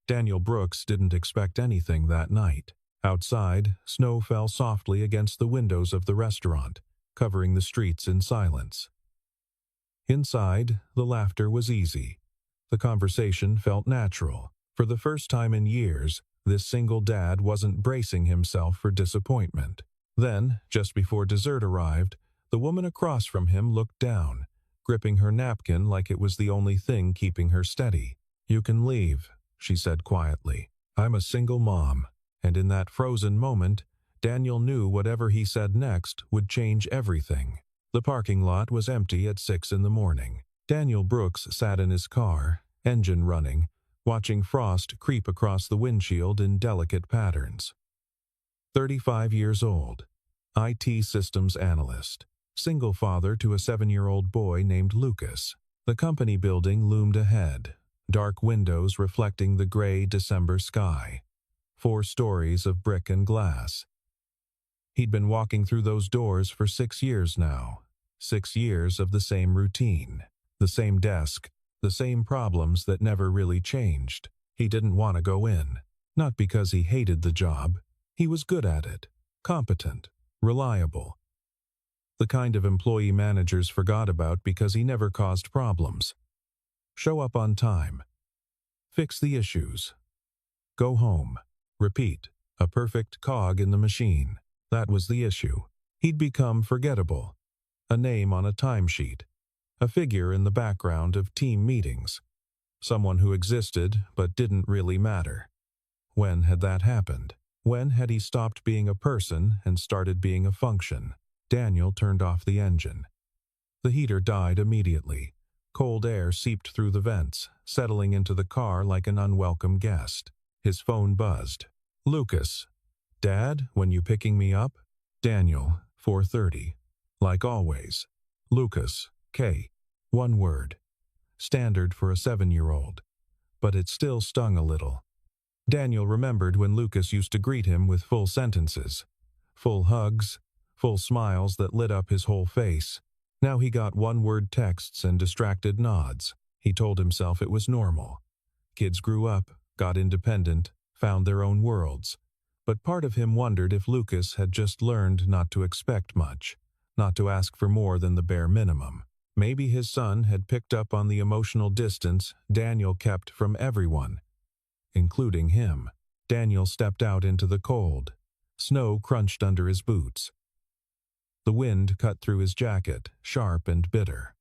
Daniel Brooks didn't expect anything that night. Outside, snow fell softly against the windows of the restaurant, covering the streets in silence. Inside, the laughter was easy. The conversation felt natural. For the first time in years, this single dad wasn't bracing himself for disappointment. Then, just before dessert arrived, the woman across from him looked down, gripping her napkin like it was the only thing keeping her steady. "You can leave," she said quietly. "I'm a single mom." And in that frozen moment, Daniel knew whatever he said next would change everything. The parking lot was empty at 6 in the morning. Daniel Brooks sat in his car, engine running, watching frost creep across the windshield in delicate patterns. 35 years old, IT systems analyst, single father to a 7-year-old boy named Lucas. The company building loomed ahead, dark windows reflecting the gray December sky. 4 stories of brick and glass. He'd been walking through those doors for 6 years now. 6 years of the same routine, the same desk, the same problems that never really changed. He didn't want to go in, not because he hated the job. He was good at it, competent, reliable. The kind of employee managers forgot about because he never caused problems. Show up on time. Fix the issues. Go home. Repeat. A perfect cog in the machine. That was the issue. He'd become forgettable. A name on a timesheet. A figure in the background of team meetings. Someone who existed but didn't really matter. When had that happened? When had he stopped being a person and started being a function? Daniel turned off the engine. The heater died immediately. Cold air seeped through the vents, settling into the car like an unwelcome guest. His phone buzzed. "Lucas. Dad, when you picking me up?" Daniel, 4:30. Like always. Lucas, K. One word. Standard for a 7-year-old. But it still stung a little. Daniel remembered when Lucas used to greet him with full sentences. Full hugs, full smiles that lit up his whole face. Now he got one-word texts and distracted nods. He told himself it was normal. Kids grew up, got independent, found their own worlds. But part of him wondered if Lucas had just learned not to expect much, not to ask for more than the bare minimum. Maybe his son had picked up on the emotional distance Daniel kept from everyone, including him. Daniel stepped out into the cold. Snow crunched under his boots. The wind cut through his jacket, sharp and bitter.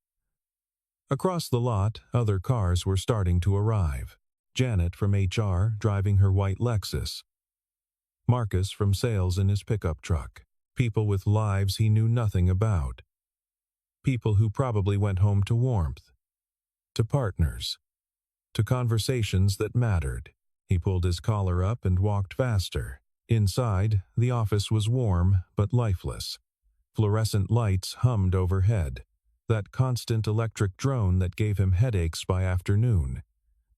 Across the lot, other cars were starting to arrive. Janet from HR driving her white Lexus. Marcus from sales in his pickup truck. People with lives he knew nothing about. People who probably went home to warmth. To partners. To conversations that mattered. He pulled his collar up and walked faster. Inside, the office was warm but lifeless. Fluorescent lights hummed overhead. That constant electric drone that gave him headaches by afternoon.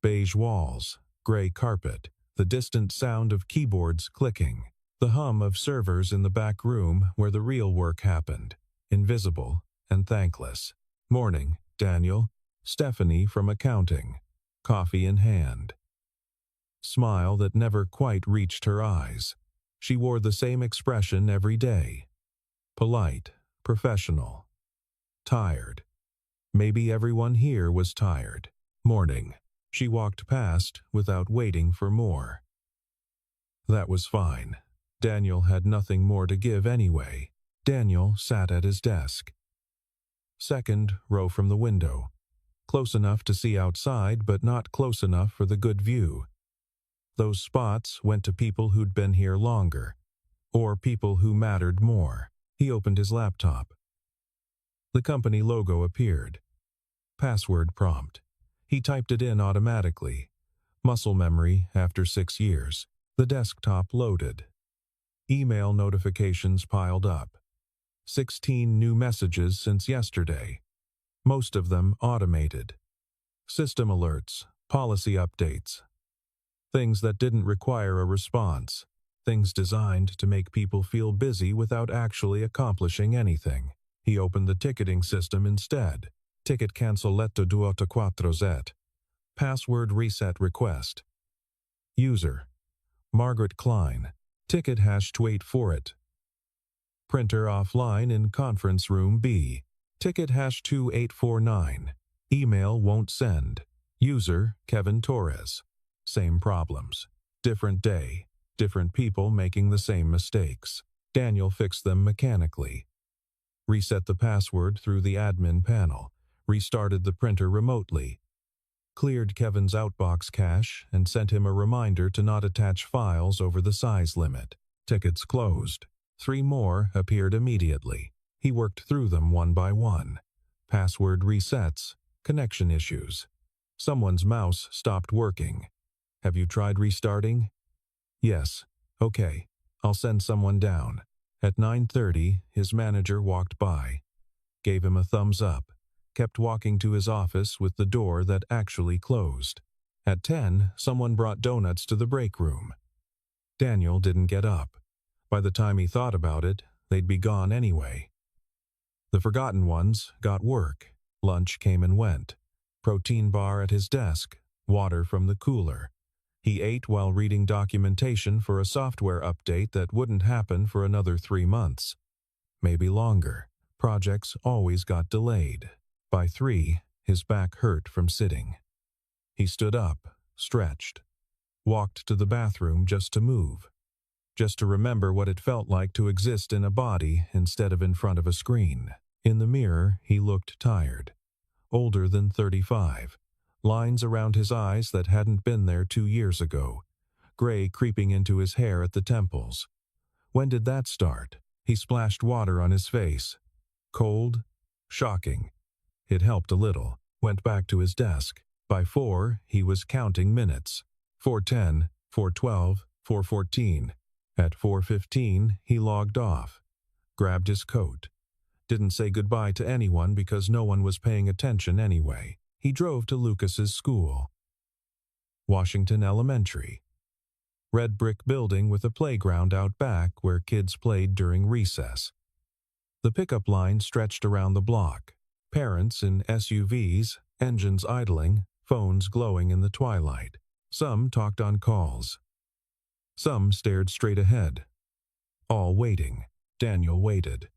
Beige walls, gray carpet, the distant sound of keyboards clicking. The hum of servers in the back room where the real work happened. Invisible and thankless. "Morning, Daniel." Stephanie from accounting. Coffee in hand. Smile that never quite reached her eyes. She wore the same expression every day. Polite, professional. Tired. Maybe everyone here was tired. "Morning." She walked past without waiting for more. That was fine. Daniel had nothing more to give anyway. Daniel sat at his desk. Second row from the window. Close enough to see outside, but not close enough for the good view. Those spots went to people who'd been here longer, or people who mattered more. He opened his laptop. The company logo appeared. Password prompt. He typed it in automatically. Muscle memory after 6 years. The desktop loaded. Email notifications piled up. 16 new messages since yesterday. Most of them automated. System alerts, policy updates. Things that didn't require a response. Things designed to make people feel busy without actually accomplishing anything. He opened the ticketing system instead. Ticket cancelletto 284Z. Password reset request. User: Margaret Klein. Ticket hash to wait for it. Printer offline in conference room B. Ticket hash 2849. Email won't send. User: Kevin Torres. Same problems. Different day. Different people making the same mistakes. Daniel fixed them mechanically. Reset the password through the admin panel. Restarted the printer remotely. Cleared Kevin's outbox cache and sent him a reminder to not attach files over the size limit. Tickets closed. 3 more appeared immediately. He worked through them one by one. Password resets. Connection issues. Someone's mouse stopped working. Have you tried restarting? Yes. Okay. I'll send someone down. At 9:30, his manager walked by. Gave him a thumbs up. Kept walking to his office with the door that actually closed. At 10, someone brought donuts to the break room. Daniel didn't get up. By the time he thought about it, they'd be gone anyway. The forgotten ones got work. Lunch came and went. Protein bar at his desk. Water from the cooler. He ate while reading documentation for a software update that wouldn't happen for another 3 months. Maybe longer. Projects always got delayed. By 3, his back hurt from sitting. He stood up, stretched. Walked to the bathroom just to move. Just to remember what it felt like to exist in a body instead of in front of a screen. In the mirror, he looked tired. Older than 35. Lines around his eyes that hadn't been there 2 years ago. Gray creeping into his hair at the temples. When did that start? He splashed water on his face. Cold? Shocking. It helped a little. Went back to his desk. By 4, he was counting minutes. 4:10, 4:12, 4:14. At 4:15, he logged off. Grabbed his coat. Didn't say goodbye to anyone because no one was paying attention anyway. He drove to Lucas's school. Washington Elementary. Red brick building with a playground out back where kids played during recess. The pickup line stretched around the block. Parents in SUVs, engines idling, phones glowing in the twilight. Some talked on calls. Some stared straight ahead. All waiting. Daniel waited.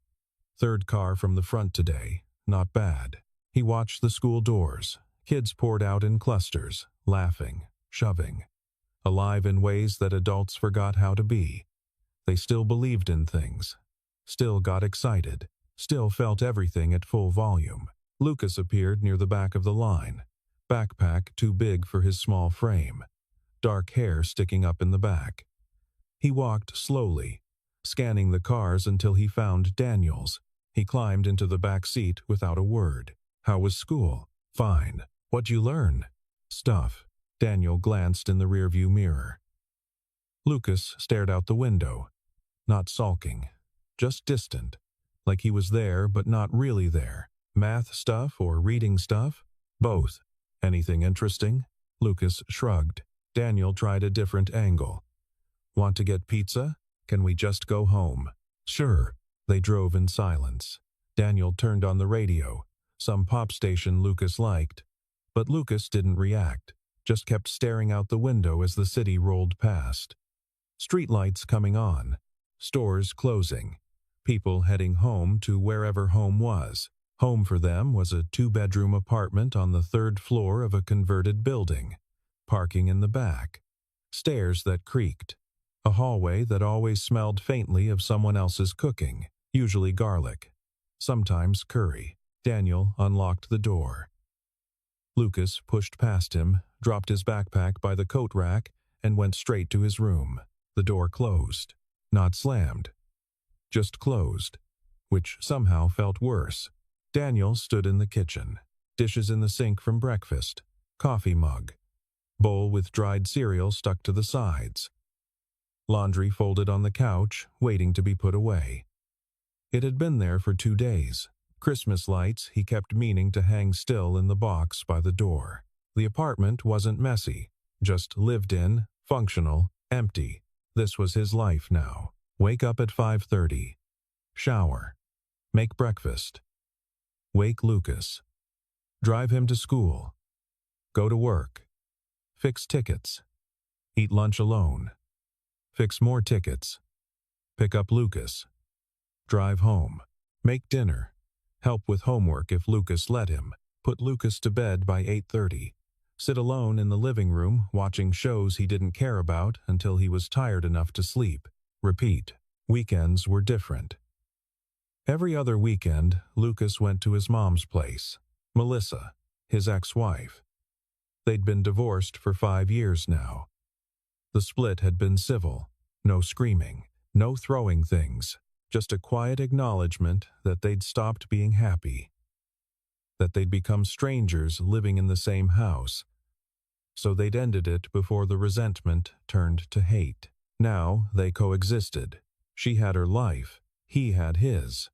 3rd car from the front today. Not bad. He watched the school doors. Kids poured out in clusters, laughing, shoving. Alive in ways that adults forgot how to be. They still believed in things. Still got excited. Still felt everything at full volume. Lucas appeared near the back of the line. Backpack too big for his small frame. Dark hair sticking up in the back. He walked slowly, scanning the cars until he found Daniel's. He climbed into the back seat without a word. How was school? Fine. What'd you learn? Stuff. Daniel glanced in the rearview mirror. Lucas stared out the window. Not sulking. Just distant. Like he was there but not really there. Math stuff or reading stuff? Both. Anything interesting? Lucas shrugged. Daniel tried a different angle. Want to get pizza? Can we just go home? Sure. They drove in silence. Daniel turned on the radio. Some pop station Lucas liked. But Lucas didn't react. Just kept staring out the window as the city rolled past. Streetlights coming on. Stores closing. People heading home to wherever home was. Home for them was a 2-bedroom apartment on the 3rd floor of a converted building. Parking in the back. Stairs that creaked. A hallway that always smelled faintly of someone else's cooking, usually garlic. Sometimes curry. Daniel unlocked the door. Lucas pushed past him, dropped his backpack by the coat rack, and went straight to his room. The door closed. Not slammed. Just closed. Which somehow felt worse. Daniel stood in the kitchen. Dishes in the sink from breakfast. Coffee mug. Bowl with dried cereal stuck to the sides. Laundry folded on the couch, waiting to be put away. It had been there for 2 days. Christmas lights he kept meaning to hang still in the box by the door. The apartment wasn't messy. Just lived in, functional, empty. This was his life now. Wake up at 5:30. Shower. Make breakfast. Wake Lucas. Drive him to school. Go to work. Fix tickets. Eat lunch alone. Fix more tickets. Pick up Lucas. Drive home. Make dinner. Help with homework if Lucas let him. Put Lucas to bed by 8:30. Sit alone in the living room watching shows he didn't care about until he was tired enough to sleep. Repeat. Weekends were different. Every other weekend, Lucas went to his mom's place. Melissa, his ex-wife. They'd been divorced for 5 years now. The split had been civil. No screaming. No throwing things. Just a quiet acknowledgement that they'd stopped being happy. That they'd become strangers living in the same house. So they'd ended it before the resentment turned to hate. Now they coexisted. She had her life. He had his.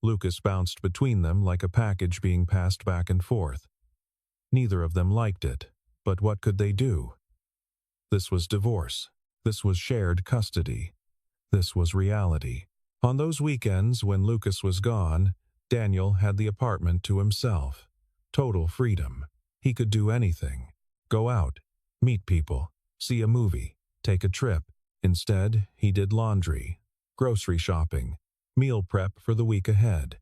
Lucas bounced between them like a package being passed back and forth. Neither of them liked it, but what could they do? This was divorce. This was shared custody. This was reality. On those weekends when Lucas was gone, Daniel had the apartment to himself. Total freedom. He could do anything. Go out, meet people, see a movie, take a trip. Instead, he did laundry, grocery shopping, meal prep for the week ahead,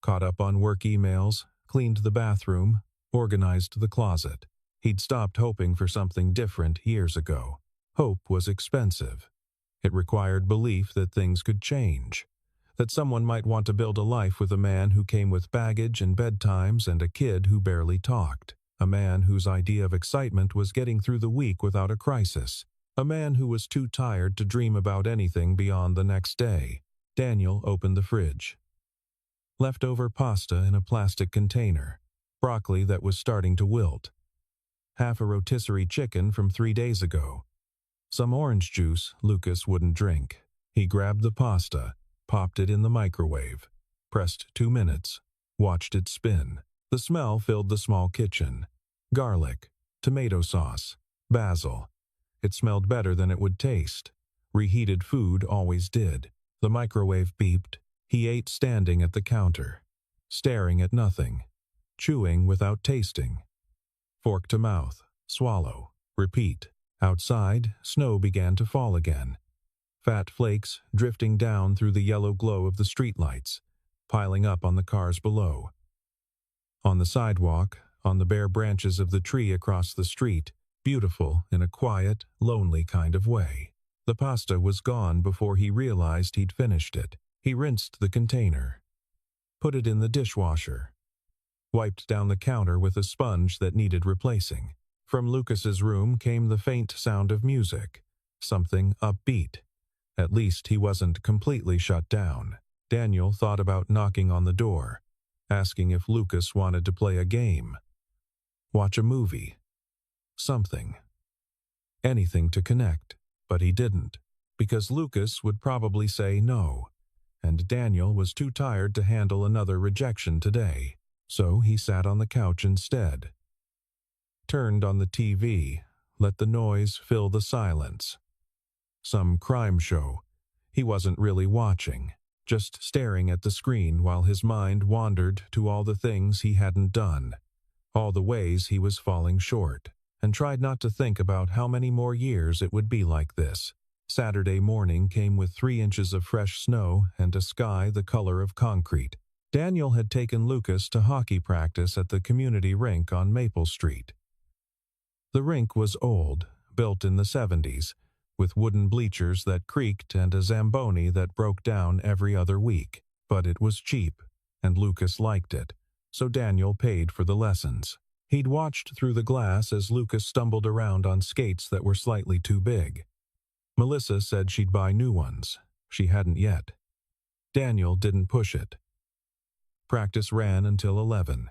caught up on work emails, cleaned the bathroom, organized the closet. He'd stopped hoping for something different years ago. Hope was expensive. It required belief that things could change, that someone might want to build a life with a man who came with baggage and bedtimes and a kid who barely talked, a man whose idea of excitement was getting through the week without a crisis, a man who was too tired to dream about anything beyond the next day. Daniel opened the fridge. Leftover pasta in a plastic container, broccoli that was starting to wilt, half a rotisserie chicken from 3 days ago. Some orange juice Lucas wouldn't drink. He grabbed the pasta, popped it in the microwave, pressed 2 minutes, watched it spin. The smell filled the small kitchen. Garlic, tomato sauce, basil. It smelled better than it would taste. Reheated food always did. The microwave beeped. He ate standing at the counter, staring at nothing, chewing without tasting. Fork to mouth, swallow, repeat. Outside, snow began to fall again. Fat flakes drifting down through the yellow glow of the streetlights, piling up on the cars below. On the sidewalk, on the bare branches of the tree across the street, beautiful in a quiet, lonely kind of way. The pasta was gone before he realized he'd finished it. He rinsed the container, put it in the dishwasher, wiped down the counter with a sponge that needed replacing. From Lucas's room came the faint sound of music, something upbeat. At least he wasn't completely shut down. Daniel thought about knocking on the door, asking if Lucas wanted to play a game, watch a movie, something. Anything to connect, but he didn't, because Lucas would probably say no, and Daniel was too tired to handle another rejection today. So he sat on the couch instead. Turned on the TV, let the noise fill the silence. Some crime show. He wasn't really watching, just staring at the screen while his mind wandered to all the things he hadn't done, all the ways he was falling short, and tried not to think about how many more years it would be like this. Saturday morning came with 3 inches of fresh snow and a sky the color of concrete. Daniel had taken Lucas to hockey practice at the community rink on Maple Street. The rink was old, built in the 70s, with wooden bleachers that creaked and a Zamboni that broke down every other week. But it was cheap, and Lucas liked it, so Daniel paid for the lessons. He'd watched through the glass as Lucas stumbled around on skates that were slightly too big. Melissa said she'd buy new ones. She hadn't yet. Daniel didn't push it. Practice ran until 11.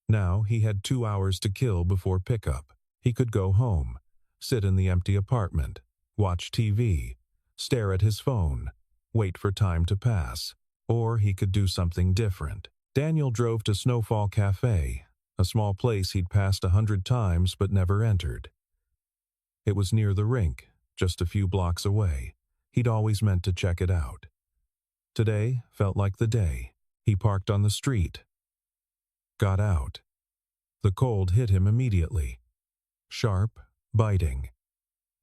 Now he had 2 hours to kill before pickup. He could go home, sit in the empty apartment, watch TV, stare at his phone, wait for time to pass. Or he could do something different. Daniel drove to Snowfall Cafe, a small place he'd passed 100 times but never entered. It was near the rink, just a few blocks away. He'd always meant to check it out. Today felt like the day. He parked on the street. Got out. The cold hit him immediately. Sharp, biting.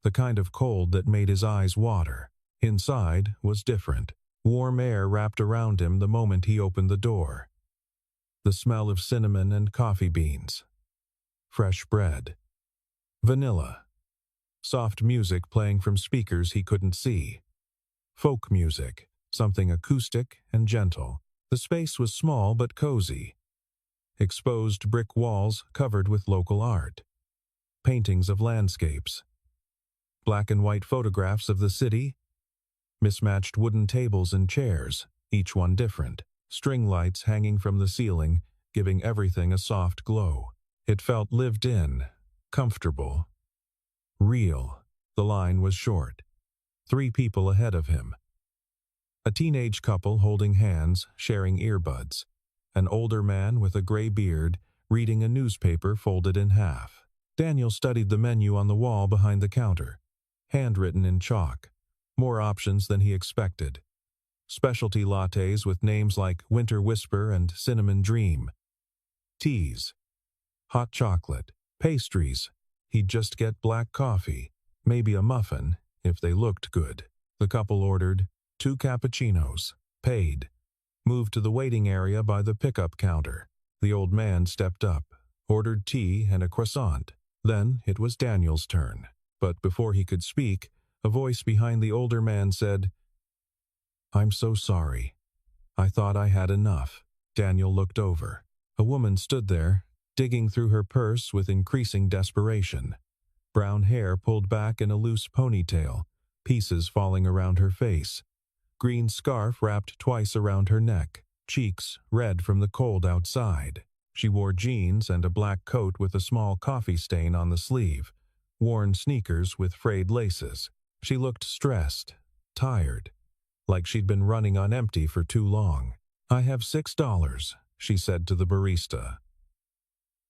the kind of cold that made his eyes water. Inside was different. Warm air wrapped around him the moment he opened the door. The smell of cinnamon and coffee beans. Fresh bread. Vanilla. Soft music playing from speakers he couldn't see. Folk music, something acoustic and gentle. The space was small but cozy. Exposed brick walls covered with local art. Paintings of landscapes. Black and white photographs of the city. Mismatched wooden tables and chairs, each one different. String lights hanging from the ceiling, giving everything a soft glow. It felt lived in, comfortable, real. The line was short. 3 people ahead of him. A teenage couple holding hands, sharing earbuds. An older man with a gray beard, reading a newspaper folded in half. Daniel studied the menu on the wall behind the counter. Handwritten in chalk. More options than he expected. Specialty lattes with names like Winter Whisper and Cinnamon Dream. Teas. Hot chocolate. Pastries. He'd just get black coffee. Maybe a muffin, if they looked good. The couple ordered 2 cappuccinos. Paid. Moved to the waiting area by the pickup counter. The old man stepped up, ordered tea and a croissant. Then it was Daniel's turn. But before he could speak, a voice behind the older man said, "I'm so sorry. I thought I had enough." Daniel looked over. A woman stood there, digging through her purse with increasing desperation. Brown hair pulled back in a loose ponytail, pieces falling around her face. Green scarf wrapped twice around her neck, cheeks red from the cold outside. She wore jeans and a black coat with a small coffee stain on the sleeve, worn sneakers with frayed laces. She looked stressed, tired, like she'd been running on empty for too long. "I have $6, she said to the barista.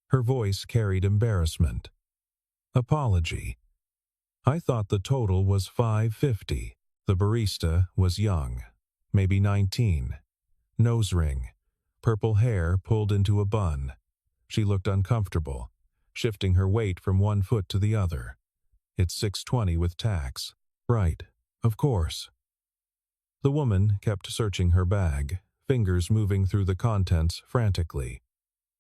Her voice carried embarrassment. Apology. "I thought the total was $5.50. The barista was young, maybe 19. Nose ring, purple hair pulled into a bun. She looked uncomfortable, shifting her weight from one foot to the other. "It's $6.20 with tax." "Right, of course." The woman kept searching her bag, fingers moving through the contents frantically.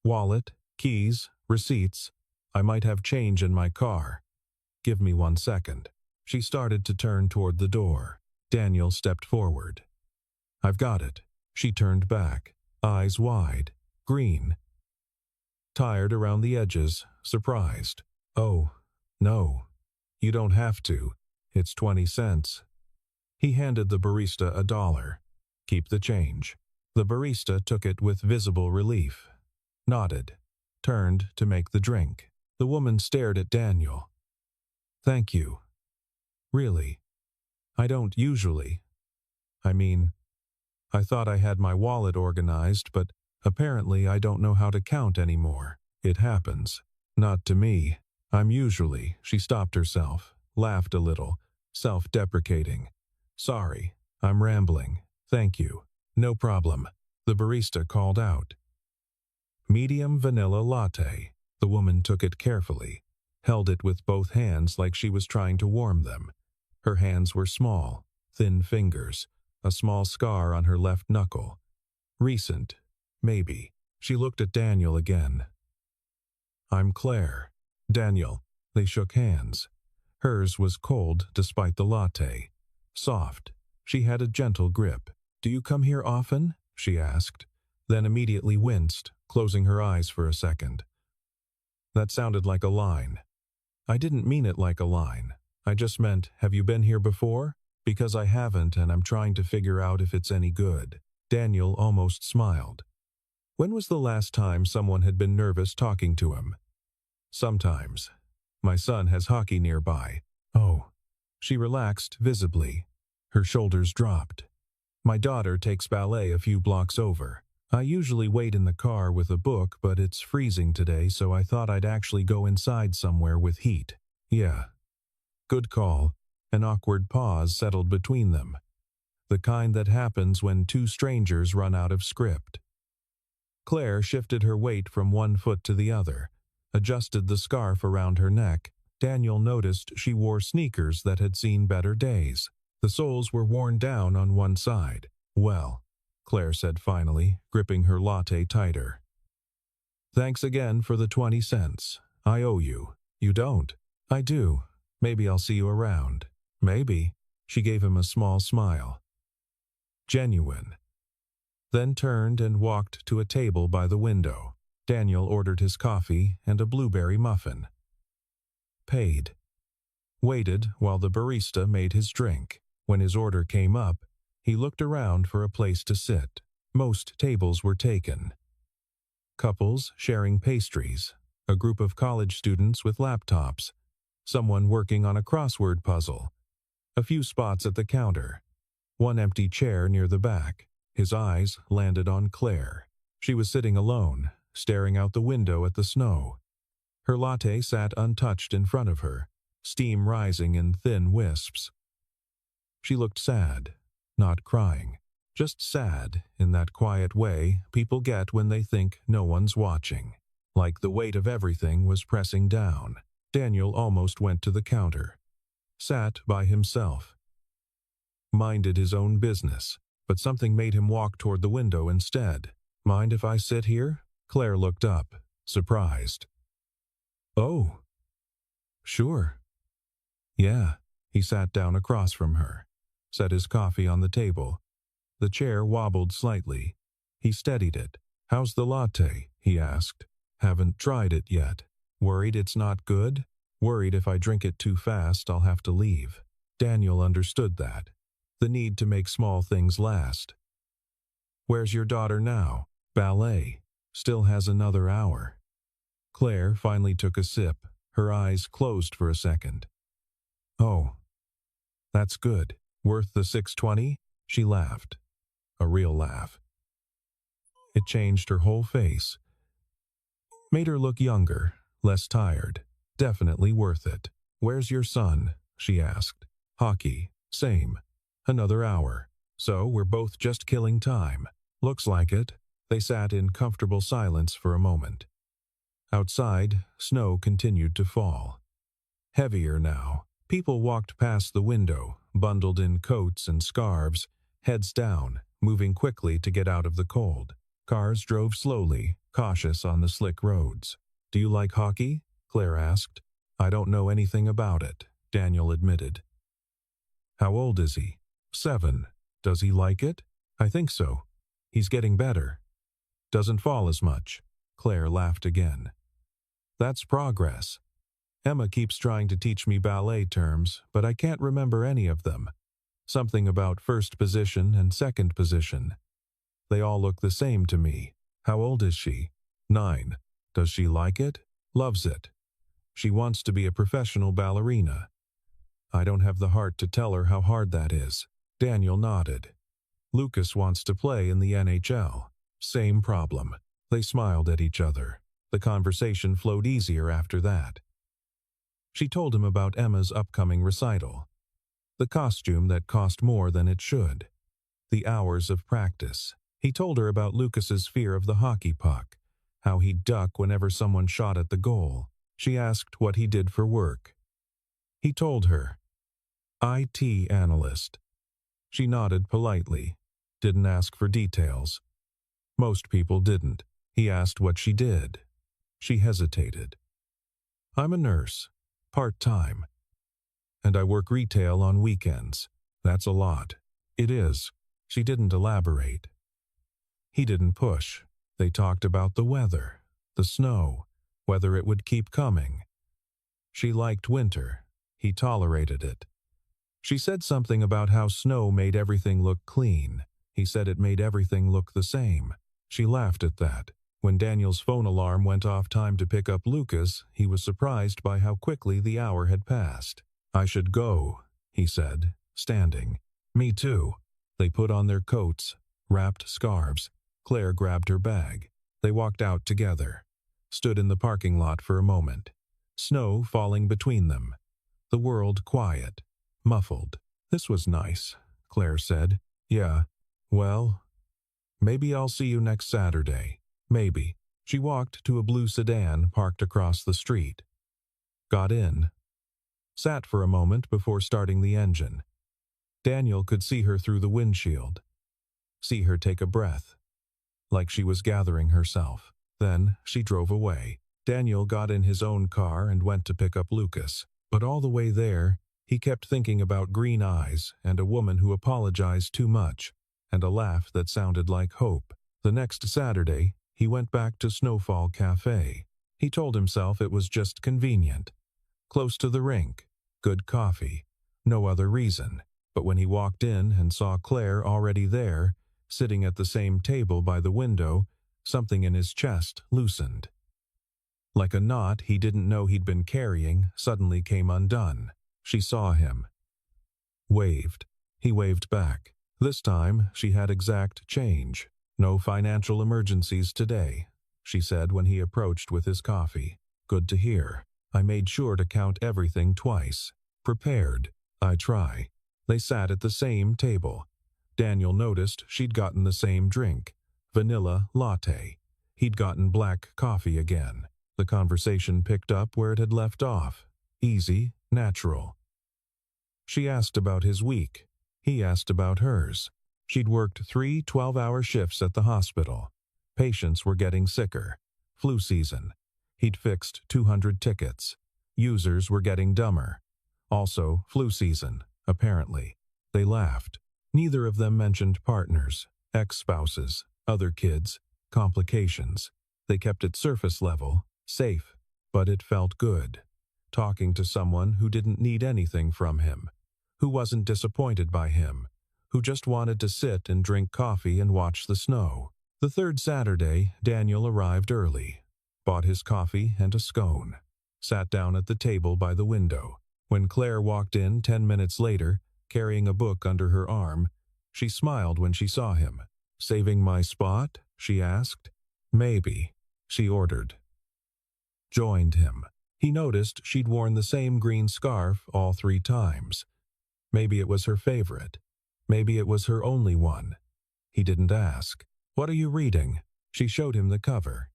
"Wallet, keys, receipts. I might have change in my car. Give me 1 second." She started to turn toward the door. Daniel stepped forward. "I've got it." She turned back, eyes wide, green. Tired around the edges, surprised. "Oh, no. You don't have to. It's 20 cents. He handed the barista $1. "Keep the change." The barista took it with visible relief, nodded, turned to make the drink. The woman stared at Daniel. "Thank you. Really. I don't usually. I mean, I thought I had my wallet organized, but apparently I don't know how to count anymore. It happens. Not to me. I'm usually." She stopped herself, laughed a little, self-deprecating. "Sorry, I'm rambling. Thank you." "No problem." The barista called out. "Medium vanilla latte." The woman took it carefully, held it with both hands like she was trying to warm them. Her hands were small, thin fingers, a small scar on her left knuckle. Recent, maybe. She looked at Daniel again. "I'm Claire." "Daniel." They shook hands. Hers was cold despite the latte. Soft. She had a gentle grip. "Do you come here often?" she asked, then immediately winced, closing her eyes for a second. That sounded like a line. "I didn't mean it like a line. I just meant, have you been here before? Because I haven't, and I'm trying to figure out if it's any good." Daniel almost smiled. When was the last time someone had been nervous talking to him? "Sometimes. My son has hockey nearby." "Oh." She relaxed visibly. Her shoulders dropped. "My daughter takes ballet a few blocks over. I usually wait in the car with a book, but it's freezing today, so I thought I'd actually go inside somewhere with heat." "Yeah." "Good call." An awkward pause settled between them. The kind that happens when 2 strangers run out of script. Claire shifted her weight from one foot to the other, adjusted the scarf around her neck, Daniel noticed she wore sneakers that had seen better days. The soles were worn down on one side. "Well," Claire said finally, gripping her latte tighter. "Thanks again for the 20 cents. I owe you." "You don't." "I do. Maybe I'll see you around." "Maybe." She gave him a small smile. Genuine. Then turned and walked to a table by the window. Daniel ordered his coffee and a blueberry muffin. Paid. Waited while the barista made his drink. When his order came up, he looked around for a place to sit. Most tables were taken. Couples sharing pastries, a group of college students with laptops, someone working on a crossword puzzle, a few spots at the counter, one empty chair near the back. His eyes landed on Claire. She was sitting alone, staring out the window at the snow. Her latte sat untouched in front of her, steam rising in thin wisps. She looked sad, not crying, just sad in that quiet way people get when they think no one's watching. Like the weight of everything was pressing down. Daniel almost went to the counter, sat by himself, minded his own business, but something made him walk toward the window instead. "Mind if I sit here?" Claire looked up, surprised. "Oh, sure." "Yeah." He sat down across from her, set his coffee on the table. The chair wobbled slightly. He steadied it. "How's the latte?" he asked. "Haven't tried it yet. Worried it's not good? Worried if I drink it too fast I'll have to leave." Daniel understood that. The need to make small things last. "Where's your daughter now?" "Ballet. Still has another hour." Claire finally took a sip, her eyes closed for a second. "Oh, that's good. Worth the $6.20? She laughed. A real laugh. It changed her whole face. Made her look younger, less tired. Definitely worth it. "Where's your son?" she asked. "Hockey. Same. Another hour. So we're both just killing time." "Looks like it." They sat in comfortable silence for a moment. Outside, snow continued to fall. Heavier now. People walked past the window, bundled in coats and scarves, heads down, moving quickly to get out of the cold. Cars drove slowly, cautious on the slick roads. "Do you like hockey?" Claire asked. "I don't know anything about it," Daniel admitted. "How old is he?" 7. "Does he like it?" "I think so. He's getting better. Doesn't fall as much." Claire laughed again. "That's progress. Emma keeps trying to teach me ballet terms, but I can't remember any of them. Something about first position and second position. They all look the same to me." "How old is she?" 9. "Does she like it?" "Loves it. She wants to be a professional ballerina." "I don't have the heart to tell her how hard that is." Daniel nodded. "Lucas wants to play in the NHL. Same problem." They smiled at each other. The conversation flowed easier after that. She told him about Emma's upcoming recital. The costume that cost more than it should. The hours of practice. He told her about Lucas's fear of the hockey puck, how he'd duck whenever someone shot at the goal. She asked what he did for work. He told her. IT analyst. She nodded politely, didn't ask for details. Most people didn't. He asked what she did. She hesitated. "I'm a nurse, part-time. And I work retail on weekends." "That's a lot." "It is." She didn't elaborate. He didn't push. They talked about the weather, the snow, whether it would keep coming. She liked winter. He tolerated it. She said something about how snow made everything look clean. He said it made everything look the same. She laughed at that. When Daniel's phone alarm went off time to pick up Lucas, he was surprised by how quickly the hour had passed. "I should go," he said, standing. "Me too." They put on their coats, wrapped scarves. Claire grabbed her bag. They walked out together, stood in the parking lot for a moment. Snow falling between them. The world quiet, muffled. "This was nice," Claire said. "Yeah. Well, maybe I'll see you next Saturday." Maybe. She walked to a blue sedan parked across the street. Got in, sat for a moment before starting the engine. Daniel could see her through the windshield, see her take a breath, like she was gathering herself. Then she drove away. Daniel got in his own car and went to pick up Lucas. But all the way there, he kept thinking about green eyes and a woman who apologized too much, and a laugh that sounded like hope. The next Saturday, he went back to Snowfall Cafe. He told himself it was just convenient. Close to the rink, good coffee, no other reason. But when he walked in and saw Claire already there, sitting at the same table by the window, something in his chest loosened. Like a knot he didn't know he'd been carrying suddenly came undone. She saw him. Waved. He waved back. This time she had exact change. "No financial emergencies today," she said when he approached with his coffee. "Good to hear. I made sure to count everything twice. Prepared. I try." They sat at the same table. Daniel noticed she'd gotten the same drink, vanilla latte. He'd gotten black coffee again. The conversation picked up where it had left off. Easy, natural. She asked about his week. He asked about hers. She'd worked 3 12-hour shifts at the hospital. Patients were getting sicker. Flu season. He'd fixed 200 tickets. Users were getting dumber. Also, flu season, apparently. They laughed. Neither of them mentioned partners, ex-spouses, other kids, complications. They kept it surface level, safe, but it felt good. Talking to someone who didn't need anything from him, who wasn't disappointed by him, who just wanted to sit and drink coffee and watch the snow. The third Saturday, Daniel arrived early, bought his coffee and a scone, sat down at the table by the window. When Claire walked in 10 minutes later, carrying a book under her arm, she smiled when she saw him. "Saving my spot?" she asked. "Maybe," she ordered. Joined him. He noticed she'd worn the same green scarf all 3 times. Maybe it was her favorite. Maybe it was her only one. He didn't ask. "What are you reading?" She showed him the cover.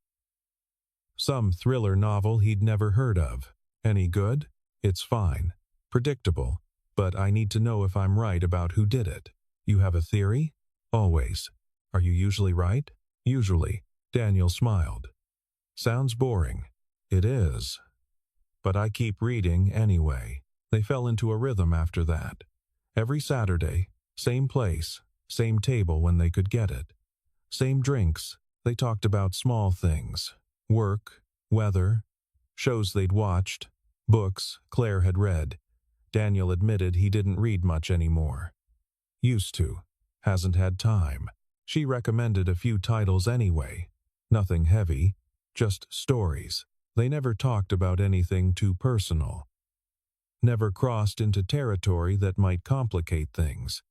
Some thriller novel he'd never heard of. "Any good?" "It's fine. Predictable. But I need to know if I'm right about who did it." "You have a theory?" "Always." "Are you usually right?" "Usually." Daniel smiled. "Sounds boring." "It is. But I keep reading anyway." They fell into a rhythm after that. Every Saturday, same place, same table when they could get it. Same drinks. They talked about small things. Work, weather, shows they'd watched, books Claire had read. Daniel admitted he didn't read much anymore. Used to. Hasn't had time. She recommended a few titles anyway. Nothing heavy, just stories. They never talked about anything too personal. Never crossed into territory that might complicate things.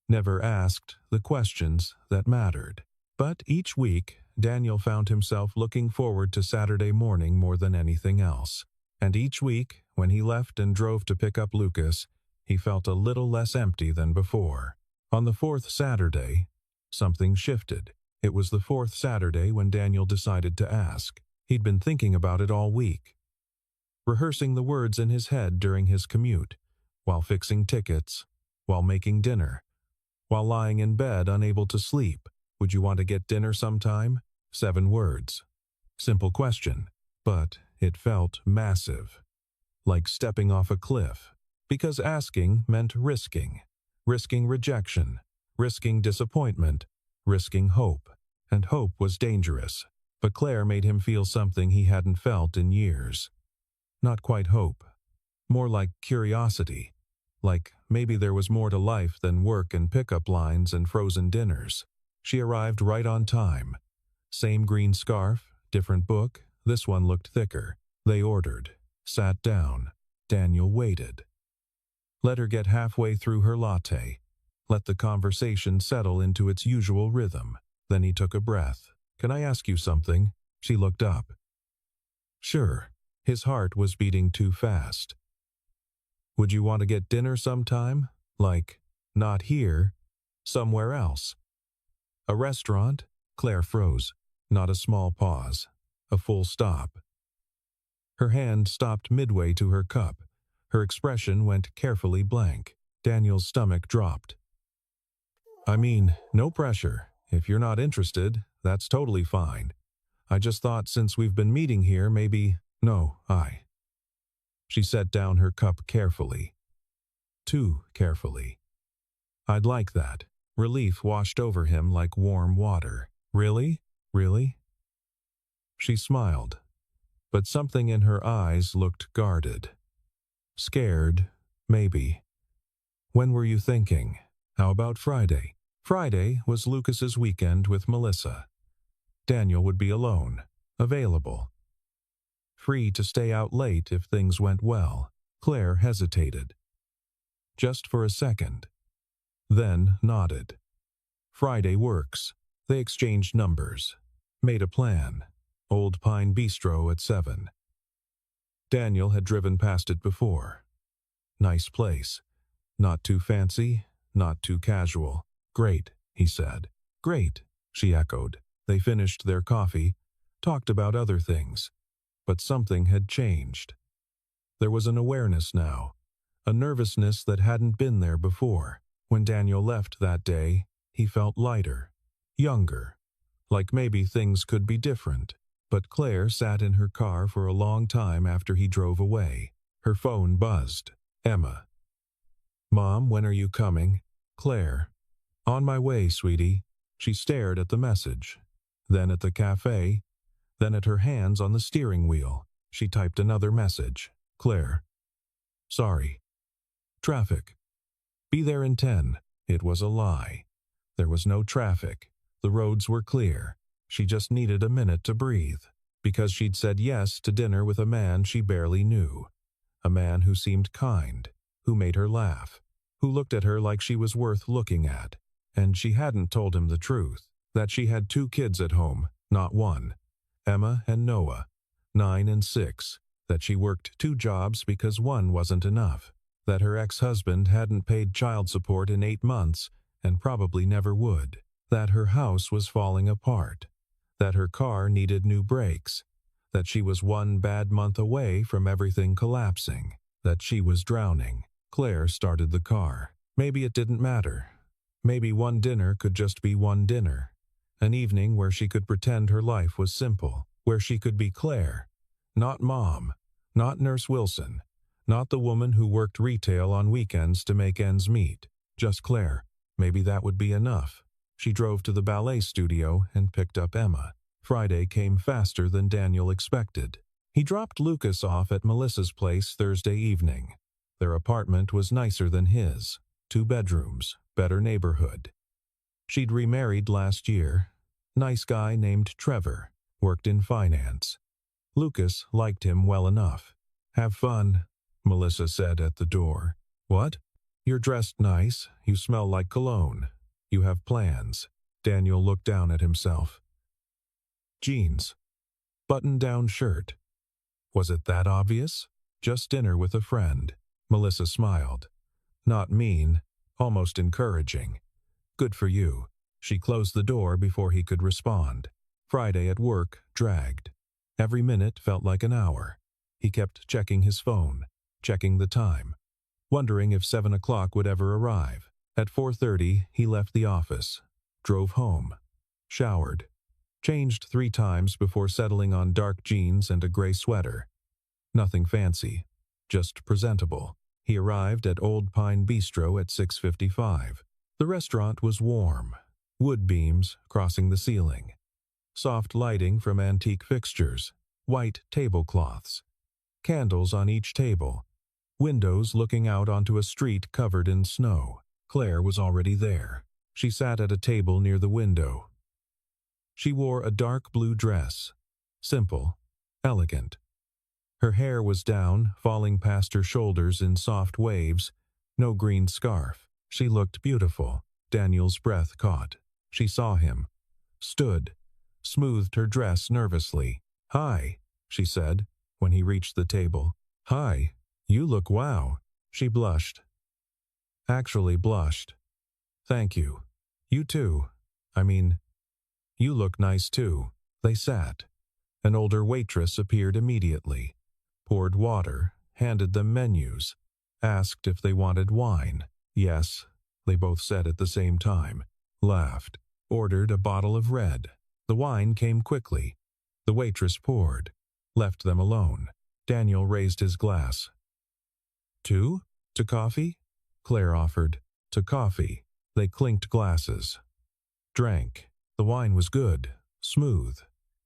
Never asked the questions that mattered. But each week, Daniel found himself looking forward to Saturday morning more than anything else. And each week, when he left and drove to pick up Lucas, he felt a little less empty than before. On the 4th Saturday, something shifted. It was the 4th Saturday when Daniel decided to ask. He'd been thinking about it all week, rehearsing the words in his head during his commute, while fixing tickets, while making dinner, while lying in bed unable to sleep. "Would you want to get dinner sometime?" 7 words. Simple question, but it felt massive, like stepping off a cliff, because asking meant risking. Risking rejection, risking disappointment, risking hope. And hope was dangerous. But Claire made him feel something he hadn't felt in years. Not quite hope. More like curiosity. Like maybe there was more to life than work and pickup lines and frozen dinners. She arrived right on time. Same green scarf, different book. This one looked thicker. They ordered. Sat down. Daniel waited. Let her get halfway through her latte. Let the conversation settle into its usual rhythm. Then he took a breath. "Can I ask you something?" She looked up. Sure. His heart was beating too fast. "Would you want to get dinner sometime? Like, not here, somewhere else?" "A restaurant?" Claire froze. Not a small pause. A full stop. Her hand stopped midway to her cup. Her expression went carefully blank. Daniel's stomach dropped. I mean, no pressure. If you're not interested, that's totally fine. I just thought since we've been meeting here, maybe… No, She set down her cup carefully. Too carefully. I'd like that. Relief washed over him like warm water. Really? Really? She smiled, but something in her eyes looked guarded. Scared, maybe. When were you thinking? How about Friday? Friday was Lucas's weekend with Melissa. Daniel would be alone, available. Free to stay out late if things went well. Claire hesitated. Just for a second. Then nodded. Friday works. They exchanged numbers. Made a plan. Old Pine Bistro at 7. Daniel had driven past it before. Nice place. Not too fancy, not too casual. Great, he said. Great, she echoed. They finished their coffee, talked about other things. But something had changed. There was an awareness now, a nervousness that hadn't been there before. When Daniel left that day, he felt lighter, younger, like maybe things could be different. But Claire sat in her car for a long time after he drove away. Her phone buzzed. Emma. Mom, when are you coming? Claire. On my way, sweetie. She stared at the message, then at the cafe, then at her hands on the steering wheel. She typed another message. Claire. Sorry. Traffic. Be there in 10. It was a lie. There was no traffic. The roads were clear. She just needed a minute to breathe, because she'd said yes to dinner with a man she barely knew. A man who seemed kind, who made her laugh, who looked at her like she was worth looking at. And she hadn't told him the truth, that she had 2 kids at home, not one. Emma and Noah, 9 and 6, that she worked 2 jobs because one wasn't enough, that her ex-husband hadn't paid child support in 8 months and probably never would, that her house was falling apart, that her car needed new brakes, that she was 1 bad month away from everything collapsing, that she was drowning. Claire started the car. Maybe it didn't matter. Maybe one dinner could just be one dinner. An evening where she could pretend her life was simple, where she could be Claire, not Mom, not Nurse Wilson, not the woman who worked retail on weekends to make ends meet. Just Claire. Maybe that would be enough. She drove to the ballet studio and picked up Emma. Friday came faster than Daniel expected. He dropped Lucas off at Melissa's place Thursday evening. Their apartment was nicer than his. 2 bedrooms, better neighborhood. She'd remarried last year. Nice guy named Trevor, worked in finance. Lucas liked him well enough. Have fun, Melissa said at the door. What? You're dressed nice. You smell like cologne. You have plans. Daniel looked down at himself. Jeans. Button-down shirt. Was it that obvious? Just dinner with a friend. Melissa smiled. Not mean, almost encouraging. Good for you. She closed the door before he could respond. Friday at work dragged. Every minute felt like an hour. He kept checking his phone, checking the time, wondering if 7 o'clock would ever arrive. At 4:30, he left the office, drove home, showered, changed 3 times before settling on dark jeans and a gray sweater. Nothing fancy, just presentable. He arrived at Old Pine Bistro at 6:55. The restaurant was warm, wood beams crossing the ceiling, soft lighting from antique fixtures, white tablecloths, candles on each table, windows looking out onto a street covered in snow. Claire was already there. She sat at a table near the window. She wore a dark blue dress, simple, elegant. Her hair was down, falling past her shoulders in soft waves, no green scarf. She looked beautiful. Daniel's breath caught. She saw him, stood, smoothed her dress nervously. Hi, she said, when he reached the table. Hi, you look wow. She blushed. Actually blushed. Thank you. You too. I mean, you look nice too. They sat. An older waitress appeared immediately, poured water, handed them menus. asked if they wanted wine. Yes, they both said at the same time, laughed, ordered a bottle of red. The wine came quickly. The waitress poured, left them alone. Daniel raised his glass. Two? To coffee? Claire offered. To coffee. They clinked glasses. Drank. The wine was good, smooth.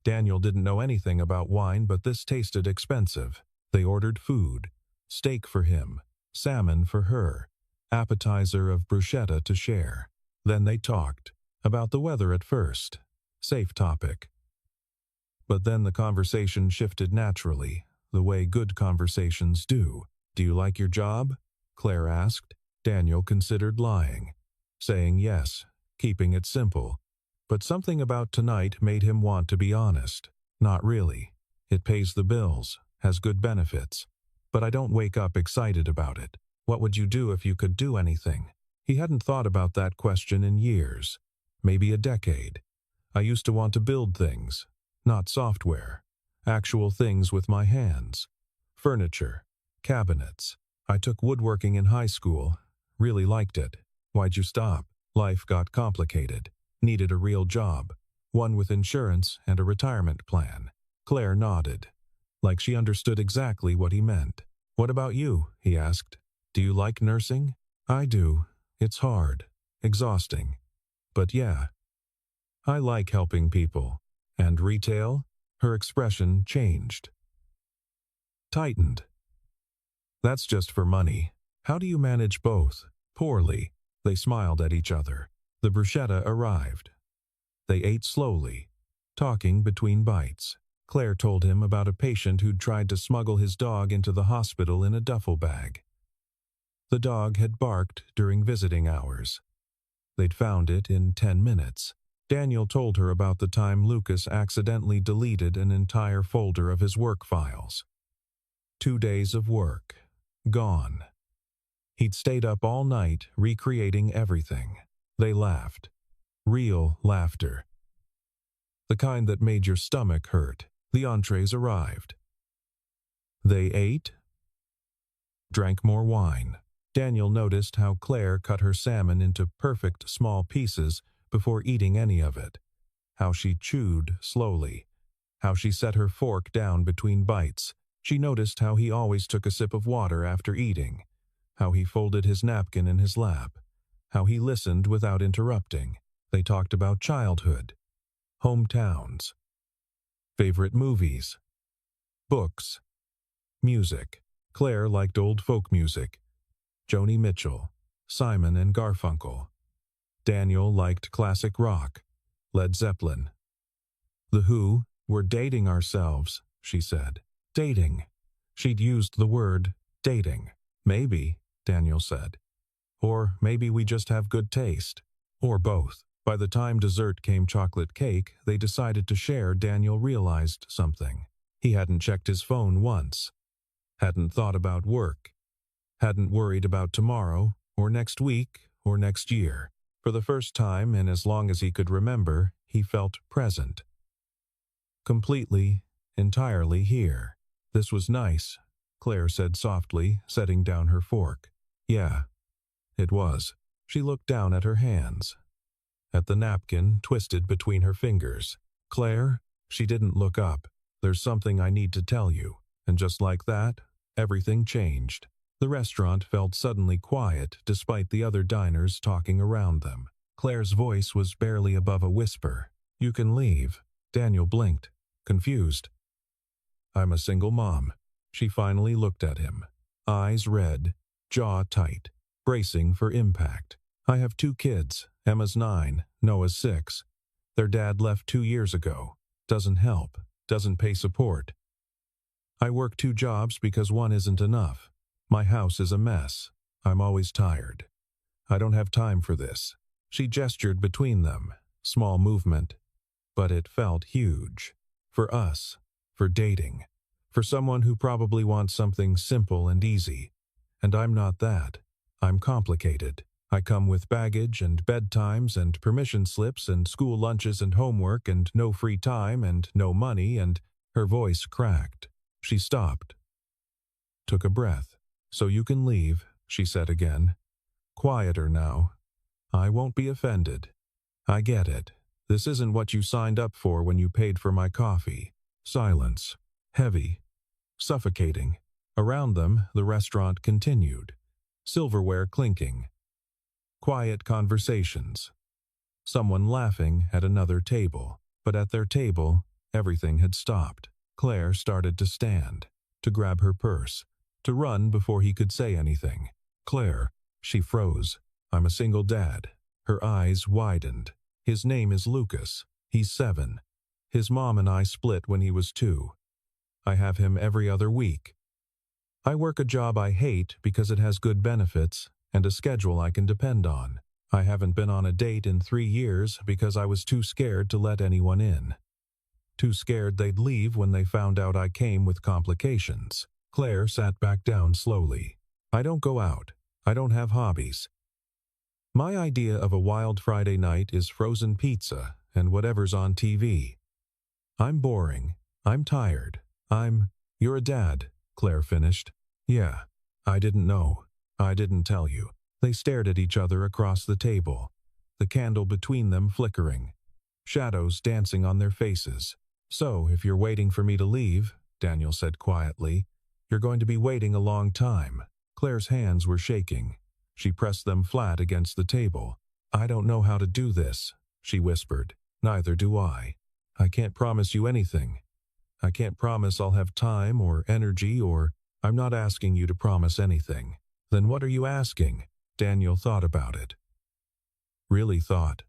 Daniel didn't know anything about wine, but this tasted expensive. They ordered food. Steak for him, salmon for her, appetizer of bruschetta to share. Then they talked. About the weather at first. Safe topic. But then the conversation shifted naturally, the way good conversations do. Do you like your job? Claire asked. Daniel considered lying, saying yes, keeping it simple. But something about tonight made him want to be honest. Not really. It pays the bills, has good benefits. But I don't wake up excited about it. What would you do if you could do anything? He hadn't thought about that question in years. Maybe a decade. I used to want to build things. Not software. Actual things with my hands. Furniture. Cabinets. I took woodworking in high school. Really liked it. Why'd you stop? Life got complicated. Needed a real job. One with insurance and a retirement plan. Claire nodded, like she understood exactly what he meant. What about you? He asked. Do you like nursing? I do. It's hard. Exhausting. But yeah. I like helping people. And retail? Her expression changed. Tightened. That's just for money. How do you manage both? Poorly. They smiled at each other. The bruschetta arrived. They ate slowly, talking between bites. Claire told him about a patient who'd tried to smuggle his dog into the hospital in a duffel bag. The dog had barked during visiting hours. They'd found it in 10 minutes. Daniel told her about the time Lucas accidentally deleted an entire folder of his work files. 2 days of work. Gone. He'd stayed up all night recreating everything. They laughed. Real laughter. The kind that made your stomach hurt. The entrees arrived. They ate. Drank more wine. Daniel noticed how Claire cut her salmon into perfect small pieces before eating any of it. How she chewed slowly. How she set her fork down between bites. She noticed how he always took a sip of water after eating. How he folded his napkin in his lap. How he listened without interrupting. They talked about childhood. Hometowns. Favorite movies. Books. Music. Claire liked old folk music. Joni Mitchell. Simon and Garfunkel. Daniel liked classic rock. Led Zeppelin. The Who. We're dating ourselves, she said. Dating. She'd used the word dating. Maybe, Daniel said. Or maybe we just have good taste. Or both. By the time dessert came chocolate cake, they decided to share. Daniel realized something. He hadn't checked his phone once. Hadn't thought about work. Hadn't worried about tomorrow, or next week, or next year. For the first time in as long as he could remember, he felt present. Completely, entirely here. This was nice, Claire said softly, setting down her fork. Yeah, it was. She looked down at her hands. At the napkin twisted between her fingers. Claire, she didn't look up. There's something I need to tell you. And just like that, everything changed. The restaurant felt suddenly quiet despite the other diners talking around them. Claire's voice was barely above a whisper. You can leave. Daniel blinked, confused. I'm a single mom. She finally looked at him. Eyes red, jaw tight, bracing for impact. I have 2 kids. Emma's 9, Noah's 6. Their dad left 2 years ago. Doesn't help. Doesn't pay support. I work 2 jobs because one isn't enough. My house is a mess. I'm always tired. I don't have time for this. She gestured between them. Small movement. But it felt huge. For us. For dating. For someone who probably wants something simple and easy. And I'm not that. I'm complicated. I come with baggage and bedtimes and permission slips and school lunches and homework and no free time and no money and her voice cracked. She stopped. Took a breath. "So you can leave," she said again. "Quieter now. I won't be offended. I get it. This isn't what you signed up for when you paid for my coffee." Silence. Heavy. Suffocating. Around them, the restaurant continued. Silverware clinking. Quiet conversations. Someone laughing at another table. But at their table, everything had stopped. Claire started to stand, to grab her purse, to run before he could say anything. "Claire," she froze. "I'm a single dad." Her eyes widened. "His name is Lucas. He's 7. His mom and I split when he was 2. I have him every other week. I work a job I hate because it has good benefits and a schedule I can depend on. I haven't been on a date in 3 years because I was too scared to let anyone in. Too scared they'd leave when they found out I came with complications." Claire sat back down slowly. "I don't go out. I don't have hobbies. My idea of a wild Friday night is frozen pizza and whatever's on TV. I'm boring. I'm tired. You're a dad," Claire finished. "Yeah. I didn't know. I didn't tell you." They stared at each other across the table, the candle between them flickering, shadows dancing on their faces. "So, if you're waiting for me to leave," Daniel said quietly, "you're going to be waiting a long time." Claire's hands were shaking. She pressed them flat against the table. "I don't know how to do this," she whispered. "Neither do I. I can't promise you anything. I can't promise I'll have time or energy or I'm not asking you to promise anything." "Then what are you asking?" Daniel thought about it. Really thought.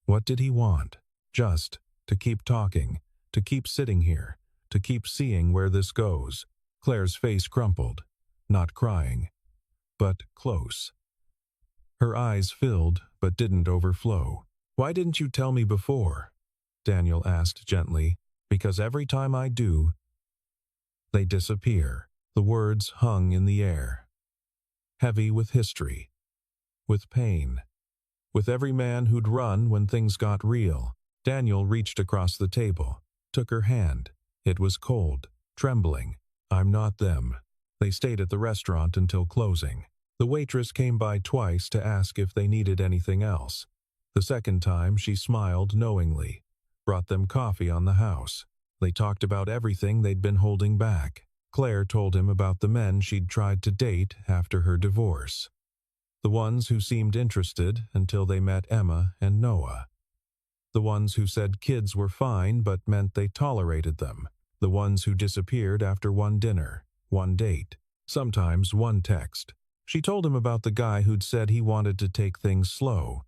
What did he want? Just to keep talking, to keep sitting here, to keep seeing where this goes. Claire's face crumpled. Not crying, but close. Her eyes filled, but didn't overflow. "Why didn't you tell me before?" Daniel asked gently. "Because every time I do, they disappear." The words hung in the air. Heavy with history. With pain. With every man who'd run when things got real. Daniel reached across the table, took her hand. It was cold, trembling. "I'm not them." They stayed at the restaurant until closing. The waitress came by twice to ask if they needed anything else. The second time she smiled knowingly, brought them coffee on the house. They talked about everything they'd been holding back. Claire told him about the men she'd tried to date after her divorce. The ones who seemed interested until they met Emma and Noah. The ones who said kids were fine but meant they tolerated them. The ones who disappeared after one dinner, one date, sometimes one text. She told him about the guy who'd said he wanted to take things slow,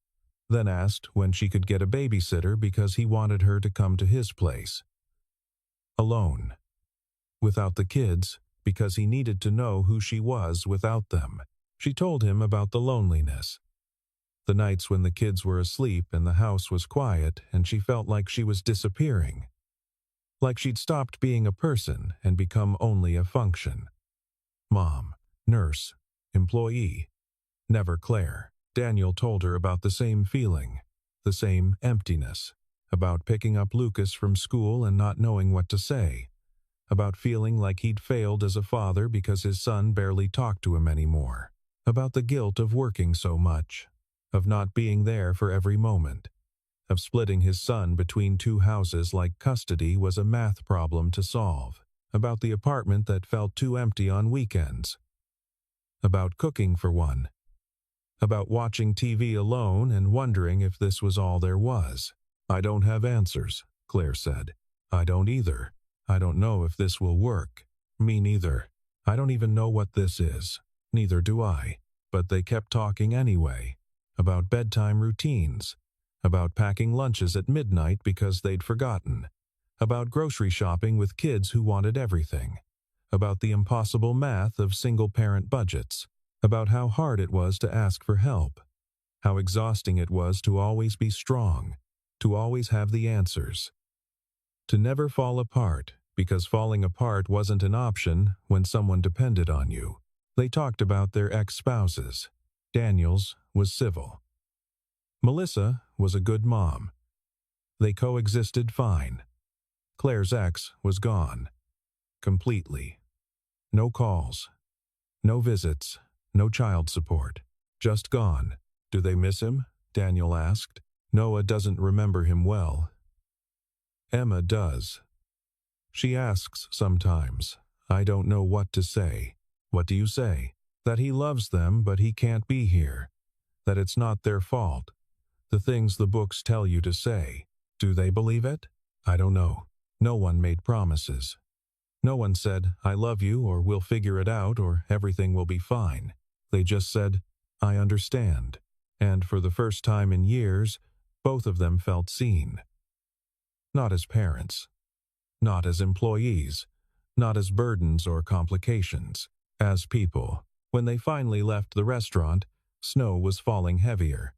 then asked when she could get a babysitter because he wanted her to come to his place. Alone. Without the kids, because he needed to know who she was without them. She told him about the loneliness. The nights when the kids were asleep and the house was quiet and she felt like she was disappearing. Like she'd stopped being a person and become only a function. Mom, nurse, employee. Never Claire. Daniel told her about the same feeling, the same emptiness, about picking up Lucas from school and not knowing what to say, about feeling like he'd failed as a father because his son barely talked to him anymore, about the guilt of working so much, of not being there for every moment, of splitting his son between 2 houses like custody was a math problem to solve, about the apartment that felt too empty on weekends, about cooking for one, about watching TV alone and wondering if this was all there was. "I don't have answers," Claire said. "I don't either. I don't know if this will work." "Me neither. I don't even know what this is." "Neither do I." But they kept talking anyway, about bedtime routines, about packing lunches at midnight because they'd forgotten, about grocery shopping with kids who wanted everything, about the impossible math of single-parent budgets, about how hard it was to ask for help, how exhausting it was to always be strong, to always have the answers, to never fall apart because falling apart wasn't an option when someone depended on you. They talked about their ex-spouses. Daniel's was civil. Melissa was a good mom. They coexisted fine. Claire's ex was gone. Completely. No calls. No visits, no child support. Just gone. Do they miss him? Daniel asked. Noah doesn't remember him well. Emma does. She asks sometimes. I don't know what to say. What do you say? That he loves them, but he can't be here. That it's not their fault. The things the books tell you to say. Do they believe it? I don't know. No one made promises. No one said, I love you, or we'll figure it out, or everything will be fine. They just said, I understand. And for the first time in years, both of them felt seen. Not as parents. Not as employees. Not as burdens or complications. As people. When they finally left the restaurant, snow was falling heavier.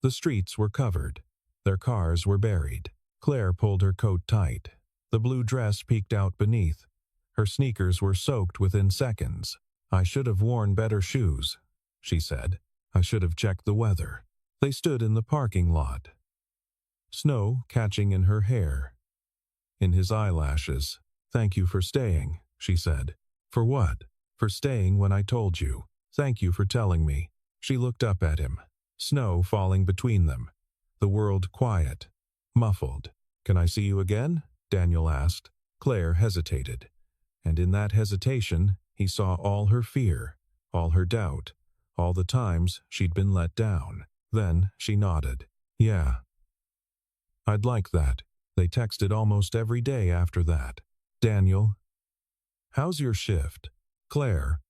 The streets were covered. Their cars were buried. Claire pulled her coat tight. The blue dress peeked out beneath. Her sneakers were soaked within seconds. I should have worn better shoes, she said. I should have checked the weather. They stood in the parking lot. Snow catching in her hair. In his eyelashes. Thank you for staying, she said. For what? For staying when I told you. Thank you for telling me. She looked up at him. Snow falling between them. The world quiet. Muffled. Can I see you again? Daniel asked. Claire hesitated. And in that hesitation, he saw all her fear, all her doubt, all the times she'd been let down. Then she nodded. Yeah. I'd like that. They texted almost every day after that. Daniel. How's your shift? Claire.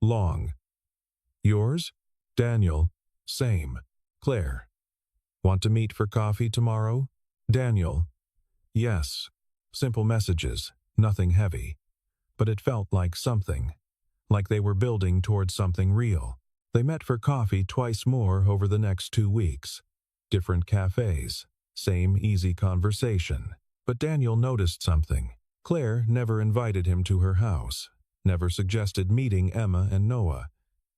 Long. Yours? Daniel. Same. Claire. Want to meet for coffee tomorrow? Daniel. Yes. Simple messages, nothing heavy. But it felt like something. Like they were building towards something real. They met for coffee twice more over the next 2 weeks. Different cafes. Same easy conversation. But Daniel noticed something. Claire never invited him to her house. Never suggested meeting Emma and Noah.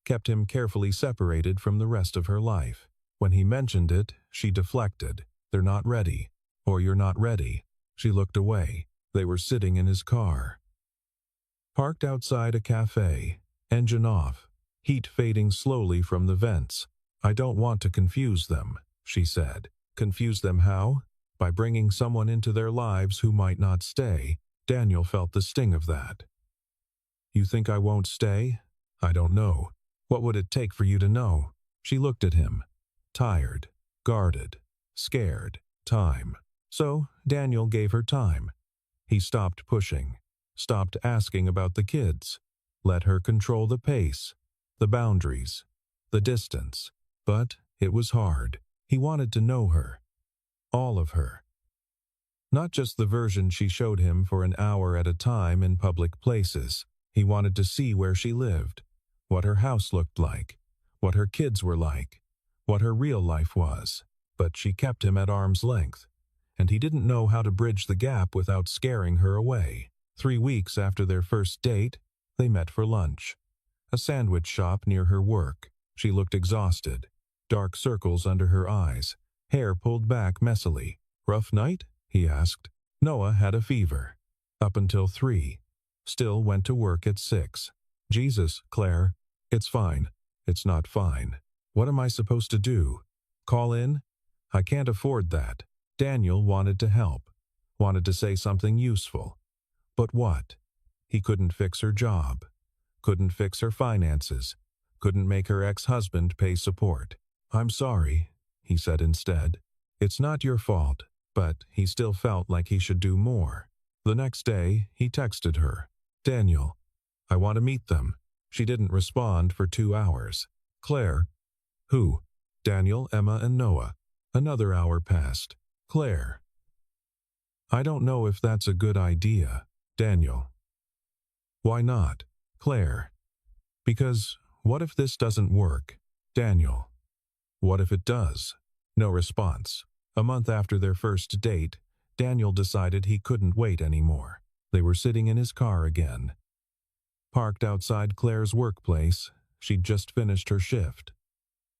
Kept him carefully separated from the rest of her life. When he mentioned it, she deflected. They're not ready. Or you're not ready. She looked away. They were sitting in his car. Parked outside a cafe. Engine off. Heat fading slowly from the vents. I don't want to confuse them, she said. Confuse them how? By bringing someone into their lives who might not stay. Daniel felt the sting of that. You think I won't stay? I don't know. What would it take for you to know? She looked at him. Tired. Guarded. Scared. Time. So Daniel gave her time. He stopped pushing. Stopped asking about the kids. Let her control the pace. The boundaries. The distance. But it was hard. He wanted to know her. All of her. Not just the version she showed him for an hour at a time in public places. He wanted to see where she lived. What her house looked like. What her kids were like. What her real life was. But she kept him at arm's length. And he didn't know how to bridge the gap without scaring her away. 3 weeks after their first date, they met for lunch. A sandwich shop near her work. She looked exhausted. Dark circles under her eyes. Hair pulled back messily. Rough night? He asked. Noah had a fever. Up until 3. Still went to work at 6. Jesus, Claire. It's fine. It's not fine. What am I supposed to do? Call in? I can't afford that. Daniel wanted to help. Wanted to say something useful. But what? He couldn't fix her job. Couldn't fix her finances. Couldn't make her ex-husband pay support. I'm sorry, he said instead. It's not your fault, but he still felt like he should do more. The next day, he texted her. Daniel, I want to meet them. She didn't respond for 2 hours. Claire. Who? Daniel, Emma, and Noah. Another hour passed. Claire. I don't know if that's a good idea. Daniel. Why not? Claire. Because what if this doesn't work? Daniel. What if it does? No response. A month after their first date, Daniel decided he couldn't wait anymore. They were sitting in his car again. Parked outside Claire's workplace, she'd just finished her shift.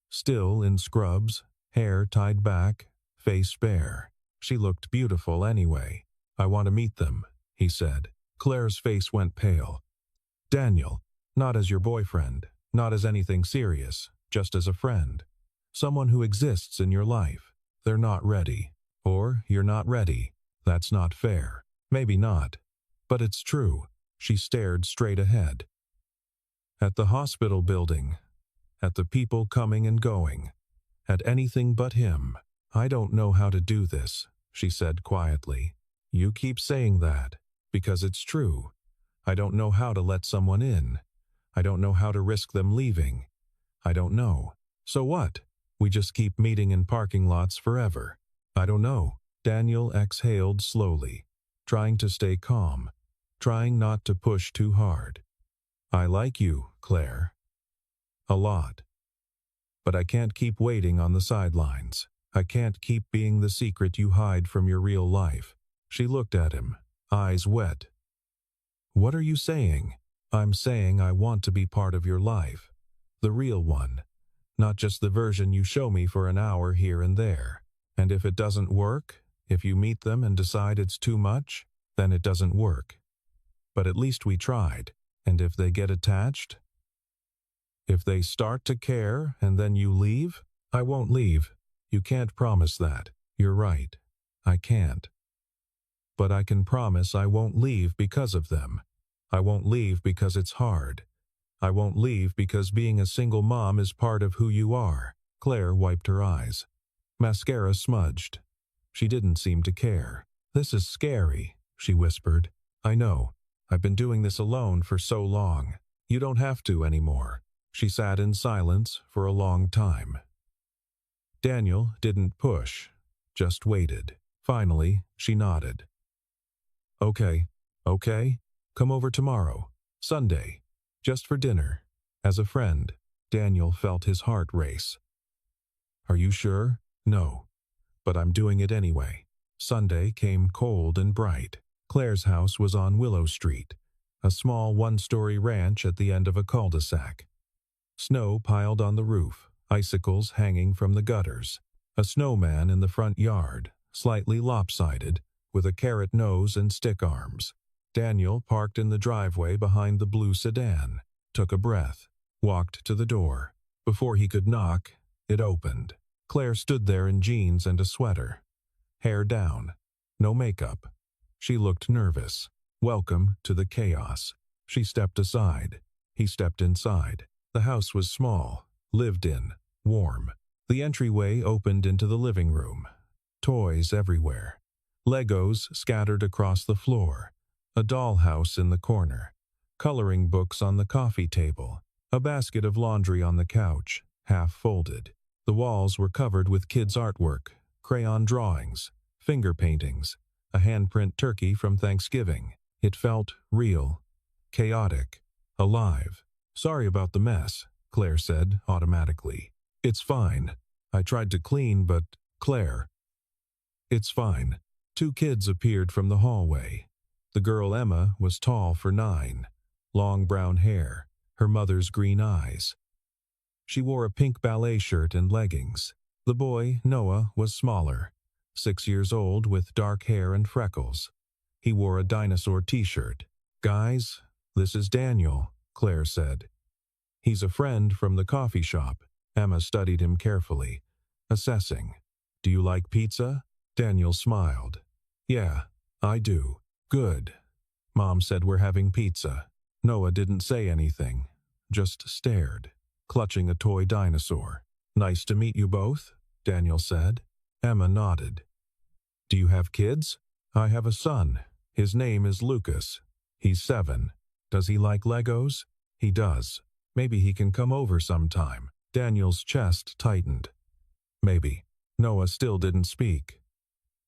Still in scrubs, hair tied back, face bare. She looked beautiful anyway. I want to meet them, he said. Claire's face went pale. Daniel, Not as your boyfriend, not as anything serious, just as a friend. Someone who exists in your life. They're not ready. Or you're not ready. That's not fair. Maybe not. But it's true. She stared straight ahead. At the hospital building. At the people coming and going. At anything but him. I don't know how to do this, she said quietly. You keep saying that. Because it's true. I don't know how to let someone in. I don't know how to risk them leaving. I don't know. So what? We just keep meeting in parking lots forever. I don't know. Daniel exhaled slowly, trying to stay calm, trying not to push too hard. I like you, Claire. A lot. But I can't keep waiting on the sidelines. I can't keep being the secret you hide from your real life. She looked at him, eyes wet. What are you saying? I'm saying I want to be part of your life. The real one. Not just the version you show me for an hour here and there. And if it doesn't work, if you meet them and decide it's too much, then it doesn't work. But at least we tried. And if they get attached? If they start to care and then you leave? I won't leave. You can't promise that. You're right. I can't. But I can promise I won't leave because of them. I won't leave because it's hard. I won't leave because being a single mom is part of who you are. Claire wiped her eyes. Mascara smudged. She didn't seem to care. This is scary, she whispered. I know. I've been doing this alone for so long. You don't have to anymore. She sat in silence for a long time. Daniel didn't push, just waited. Finally, she nodded. Okay. Come over tomorrow, Sunday, just for dinner. As a friend, Daniel felt his heart race. Are you sure? No. But I'm doing it anyway. Sunday came cold and bright. Claire's house was on Willow Street, a small one-story ranch at the end of a cul-de-sac. Snow piled on the roof, icicles hanging from the gutters. A snowman in the front yard, slightly lopsided, with a carrot nose and stick arms. Daniel parked in the driveway behind the blue sedan, took a breath, walked to the door. Before he could knock, it opened. Claire stood there in jeans and a sweater. Hair down. No makeup. She looked nervous. Welcome to the chaos. She stepped aside. He stepped inside. The house was small, lived in, warm. The entryway opened into the living room. Toys everywhere. Legos scattered across the floor. A dollhouse in the corner. Coloring books on the coffee table. A basket of laundry on the couch, half folded. The walls were covered with kids' artwork, crayon drawings, finger paintings, a handprint turkey from Thanksgiving. It felt real, chaotic, alive. Sorry about the mess, Claire said automatically. It's fine. I tried to clean, but, Claire. It's fine. Two kids appeared from the hallway. The girl Emma was tall for 9, long brown hair, her mother's green eyes. She wore a pink ballet shirt and leggings. The boy, Noah, was smaller, 6 years old with dark hair and freckles. He wore a dinosaur t-shirt. Guys, this is Daniel, Claire said. He's a friend from the coffee shop. Emma studied him carefully, assessing. Do you like pizza? Daniel smiled. Yeah, I do. Good. Mom said we're having pizza. Noah didn't say anything, just stared, clutching a toy dinosaur. Nice to meet you both, Daniel said. Emma nodded. Do you have kids? I have a son. His name is Lucas. He's 7. Does he like Legos? He does. Maybe he can come over sometime. Daniel's chest tightened. Maybe. Noah still didn't speak.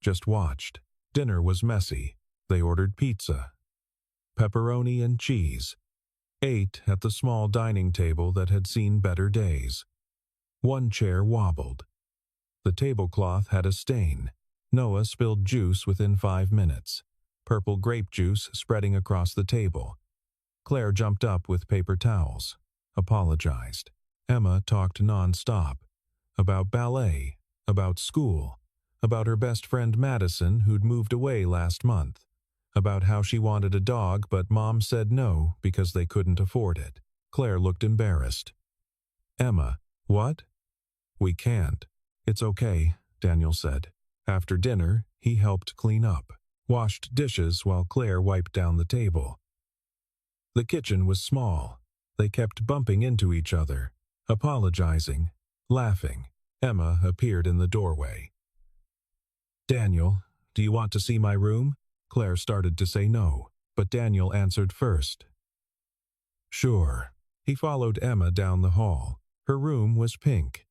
Just watched. Dinner was messy. They ordered pizza. Pepperoni and cheese. Ate at the small dining table that had seen better days. One chair wobbled. The tablecloth had a stain. Noah spilled juice within 5 minutes. Purple grape juice spreading across the table. Claire jumped up with paper towels. Apologized. Emma talked non-stop. About ballet. About school. About her best friend Madison, who'd moved away last month. About how she wanted a dog but Mom said no because they couldn't afford it. Claire looked embarrassed. Emma, what? We can't. It's okay, Daniel said. After dinner, he helped clean up, washed dishes while Claire wiped down the table. The kitchen was small. They kept bumping into each other, apologizing, laughing. Emma appeared in the doorway. Daniel, do you want to see my room? Claire started to say no, but Daniel answered first. Sure. He followed Emma down the hall. Her room was pink.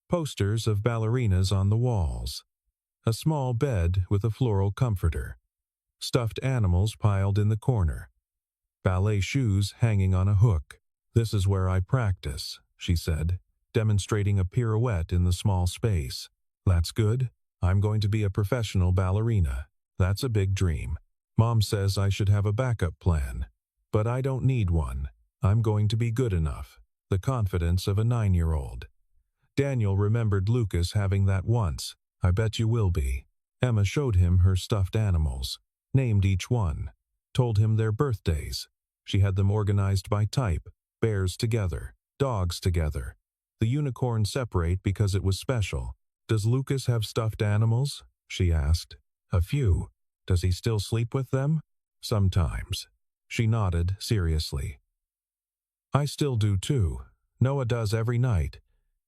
Posters of ballerinas on the walls. A small bed with a floral comforter. Stuffed animals piled in the corner. Ballet shoes hanging on a hook. This is where I practice, she said, demonstrating a pirouette in the small space. That's good. I'm going to be a professional ballerina. That's a big dream. Mom says I should have a backup plan. But I don't need one. I'm going to be good enough. The confidence of a 9-year-old. Daniel remembered Lucas having that once. I bet you will be. Emma showed him her stuffed animals, named each one, told him their birthdays. She had them organized by type, bears together, dogs together. The unicorn separate because it was special. Does Lucas have stuffed animals? She asked. A few. Does he still sleep with them? Sometimes. She nodded seriously. I still do too. Noah does every night.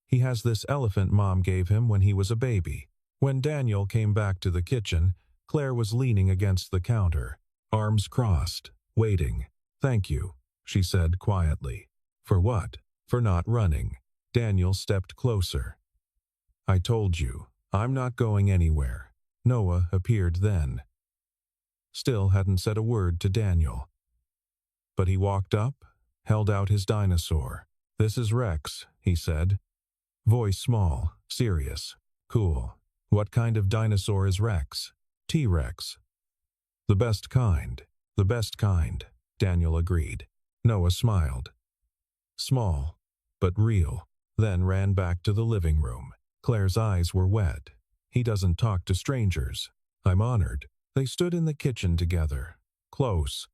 He has this elephant Mom gave him when he was a baby. When Daniel came back to the kitchen, Claire was leaning against the counter, arms crossed, waiting. Thank you, she said quietly. For what? For not running. Daniel stepped closer. I told you, I'm not going anywhere. Noah appeared then. Still hadn't said a word to Daniel. But he walked up, held out his dinosaur. This is Rex, he said. Voice small, serious, cool. What kind of dinosaur is Rex? T-Rex. The best kind, Daniel agreed. Noah smiled. Small, but real, then ran back to the living room. Claire's eyes were wet. He doesn't talk to strangers. I'm honored. They stood in the kitchen together, close.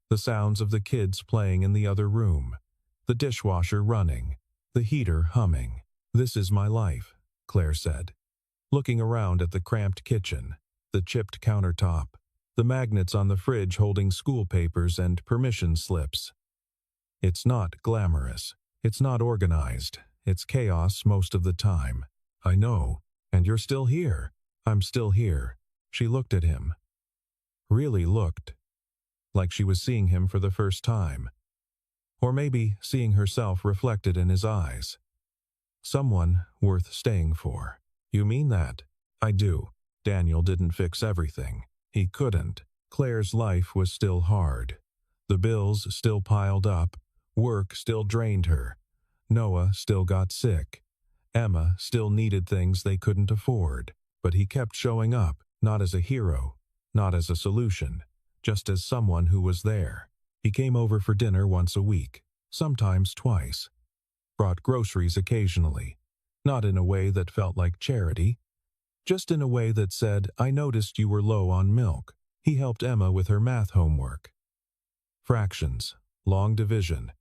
The sounds of the kids playing in the other room. The dishwasher running. The heater humming. This is my life, Claire said, looking around at the cramped kitchen, the chipped countertop, the magnets on the fridge holding school papers and permission slips. It's not glamorous. It's not organized. It's chaos most of the time. I know. And you're still here. I'm still here. She looked at him. Really looked. Like she was seeing him for the first time. Or maybe seeing herself reflected in his eyes. Someone worth staying for. You mean that? I do. Daniel didn't fix everything. He couldn't. Claire's life was still hard. The bills still piled up. Work still drained her. Noah still got sick. Emma still needed things they couldn't afford. But he kept showing up, not as a hero, not as a solution, just as someone who was there. He came over for dinner once a week, sometimes twice. Brought groceries occasionally, not in a way that felt like charity, just in a way that said, I noticed you were low on milk. He helped Emma with her math homework. Fractions, long division,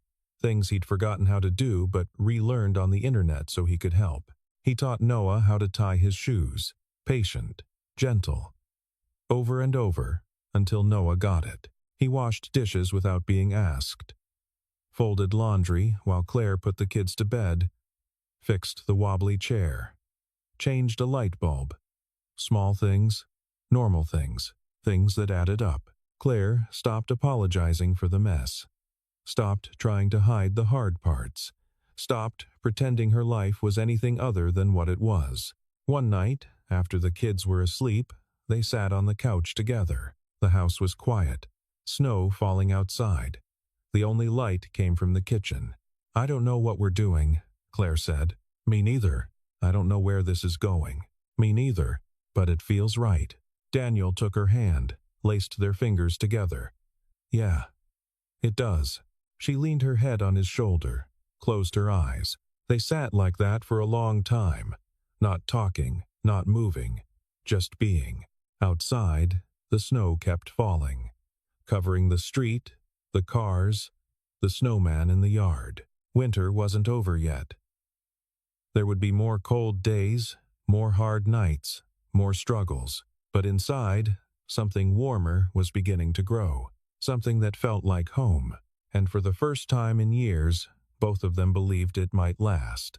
things he'd forgotten how to do but relearned on the internet so he could help. He taught Noah how to tie his shoes, patient, gentle. Over and over, until Noah got it. He washed dishes without being asked. Folded laundry while Claire put the kids to bed. Fixed the wobbly chair. Changed a light bulb. Small things, normal things, things that added up. Claire stopped apologizing for the mess. Stopped trying to hide the hard parts. Stopped pretending her life was anything other than what it was. One night, after the kids were asleep, they sat on the couch together. The house was quiet. Snow falling outside. The only light came from the kitchen. I don't know what we're doing, Claire said. Me neither. I don't know where this is going. Me neither. But it feels right. Daniel took her hand, laced their fingers together. Yeah, it does. She leaned her head on his shoulder, closed her eyes. They sat like that for a long time, not talking, not moving, just being. Outside, the snow kept falling, covering the street, the cars, the snowman in the yard. Winter wasn't over yet. There would be more cold days, more hard nights, more struggles. But inside, something warmer was beginning to grow, something that felt like home. And for the first time in years, both of them believed it might last.